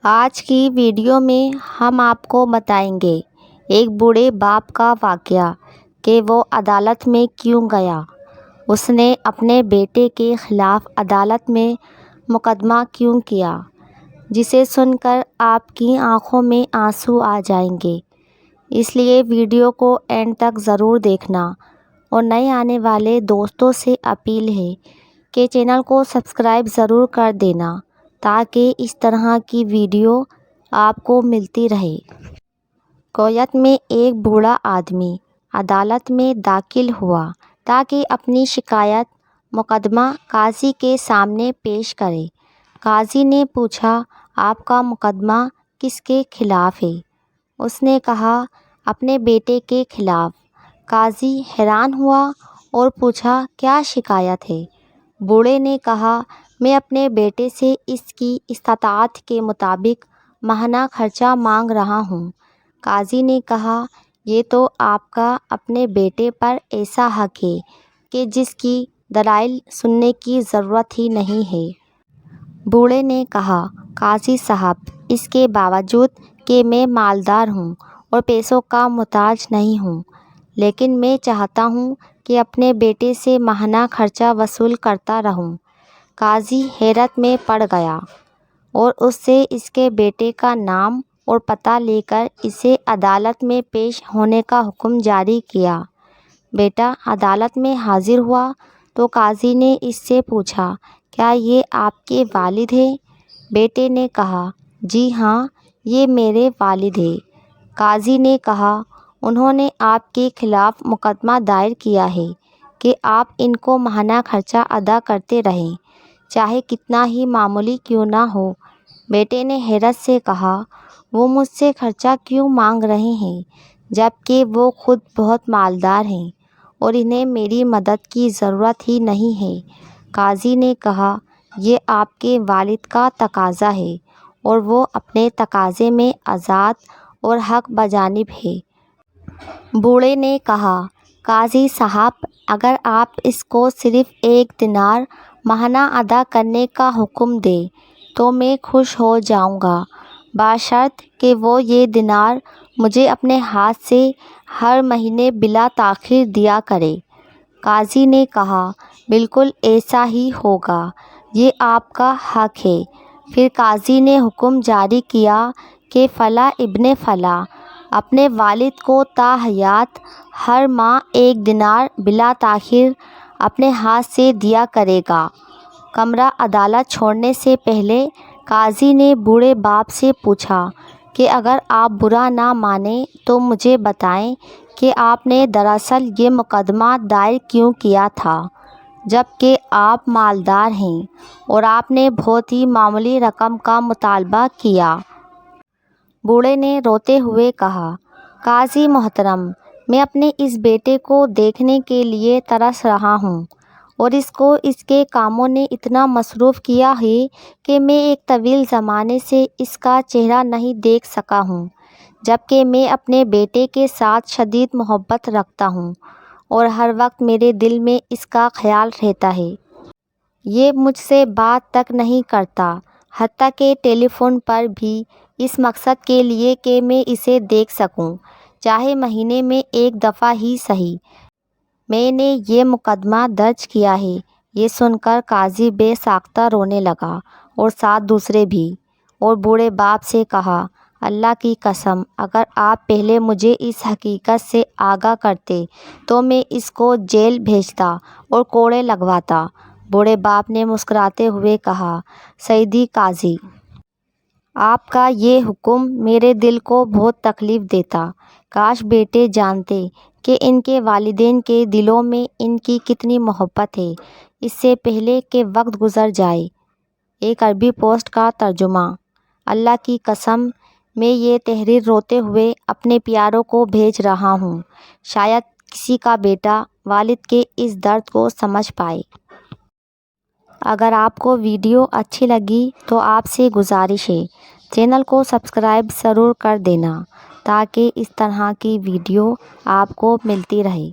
آج کی ویڈیو میں ہم آپ کو بتائیں گے ایک بوڑھے باپ کا واقعہ کہ وہ عدالت میں کیوں گیا۔ اس نے اپنے بیٹے کے خلاف عدالت میں مقدمہ کیوں کیا، جسے سن کر آپ کی آنکھوں میں آنسو آ جائیں گے۔ اس لیے ویڈیو کو اینڈ تک ضرور دیکھنا، اور نئے آنے والے دوستوں سے اپیل ہے کہ چینل کو سبسکرائب ضرور کر دینا تاکہ اس طرح کی ویڈیو آپ کو ملتی رہے۔ کویت میں ایک بوڑھا آدمی عدالت میں داخل ہوا تاکہ اپنی شکایت مقدمہ قاضی کے سامنے پیش کرے۔ قاضی نے پوچھا، آپ کا مقدمہ کس کے خلاف ہے؟ اس نے کہا، اپنے بیٹے کے خلاف۔ قاضی حیران ہوا اور پوچھا، کیا شکایت ہے؟ بوڑھے نے کہا، میں اپنے بیٹے سے اس کی استطاعت کے مطابق ماہانہ خرچہ مانگ رہا ہوں۔ قاضی نے کہا، یہ تو آپ کا اپنے بیٹے پر ایسا حق ہے کہ جس کی دلائل سننے کی ضرورت ہی نہیں ہے۔ بوڑھے نے کہا، قاضی صاحب، اس کے باوجود کہ میں مالدار ہوں اور پیسوں کا محتاج نہیں ہوں، لیکن میں چاہتا ہوں کہ اپنے بیٹے سے ماہانہ خرچہ وصول کرتا رہوں۔ قاضی حیرت میں پڑ گیا اور اس سے اس کے بیٹے کا نام اور پتہ لے کر اسے عدالت میں پیش ہونے کا حکم جاری کیا۔ بیٹا عدالت میں حاضر ہوا تو قاضی نے اس سے پوچھا، کیا یہ آپ کے والد ہیں؟ بیٹے نے کہا، جی ہاں، یہ میرے والد ہیں۔ قاضی نے کہا، انہوں نے آپ کے خلاف مقدمہ دائر کیا ہے کہ آپ ان کو ماہانہ خرچہ ادا کرتے رہیں، چاہے کتنا ہی معمولی کیوں نہ ہو۔ بیٹے نے حیرت سے کہا، وہ مجھ سے خرچہ کیوں مانگ رہے ہیں جبکہ وہ خود بہت مالدار ہیں اور انہیں میری مدد کی ضرورت ہی نہیں ہے۔ قاضی نے کہا، یہ آپ کے والد کا تقاضا ہے اور وہ اپنے تقاضے میں آزاد اور حق بجانب ہے۔ بوڑھے نے کہا، قاضی صاحب، اگر آپ اس کو صرف 1 دینار ماہانہ ادا کرنے کا حکم دیں تو میں خوش ہو جاؤں گا، بشرط کہ وہ یہ دینار مجھے اپنے ہاتھ سے ہر مہینے بلا تاخیر دیا کرے۔ قاضی نے کہا، بالکل ایسا ہی ہوگا، یہ آپ کا حق ہے۔ پھر قاضی نے حکم جاری کیا کہ فلاں ابن فلاں اپنے والد کو تا حیات ہر ماہ 1 دینار بلا تاخیر اپنے ہاتھ سے دیا کرے گا۔ کمرہ عدالت چھوڑنے سے پہلے قاضی نے بوڑھے باپ سے پوچھا کہ اگر آپ برا نہ مانیں تو مجھے بتائیں کہ آپ نے دراصل یہ مقدمہ دائر کیوں کیا تھا، جبکہ آپ مالدار ہیں اور آپ نے بہت ہی معمولی رقم کا مطالبہ کیا۔ بوڑھے نے روتے ہوئے کہا، قاضی محترم، میں اپنے اس بیٹے کو دیکھنے کے لیے ترس رہا ہوں اور اس کو اس کے کاموں نے اتنا مصروف کیا ہے کہ میں ایک طویل زمانے سے اس کا چہرہ نہیں دیکھ سکا ہوں، جبکہ میں اپنے بیٹے کے ساتھ شدید محبت رکھتا ہوں اور ہر وقت میرے دل میں اس کا خیال رہتا ہے۔ یہ مجھ سے بات تک نہیں کرتا، حتیٰ کہ ٹیلی فون پر بھی، اس مقصد کے لیے کہ میں اسے دیکھ سکوں، چاہے مہینے میں 1 دفعہ ہی سہی۔ میں نے یہ مقدمہ درج کیا ہے۔ یہ سن کر قاضی بے ساختہ رونے لگا اور ساتھ دوسرے بھی، اور بوڑھے باپ سے کہا، اللہ کی قسم، اگر آپ پہلے مجھے اس حقیقت سے آگاہ کرتے تو میں اس کو جیل بھیجتا اور کوڑے لگواتا۔ بوڑھے باپ نے مسکراتے ہوئے کہا، سیدی قاضی، آپ کا یہ حکم میرے دل کو بہت تکلیف دیتا۔ کاش بیٹے جانتے کہ ان کے والدین کے دلوں میں ان کی کتنی محبت ہے۔ اس سے پہلے کہ وقت گزر جائے۔ ایک عربی پوسٹ کا ترجمہ۔ اللہ کی قسم، میں یہ تحریر روتے ہوئے اپنے پیاروں کو بھیج رہا ہوں، شاید کسی کا بیٹا والد کے اس درد کو سمجھ پائے۔ اگر آپ کو ویڈیو اچھی لگی تو آپ سے گزارش ہے، چینل کو سبسکرائب ضرور کر دینا تاکہ اس طرح کی ویڈیو آپ کو ملتی رہے۔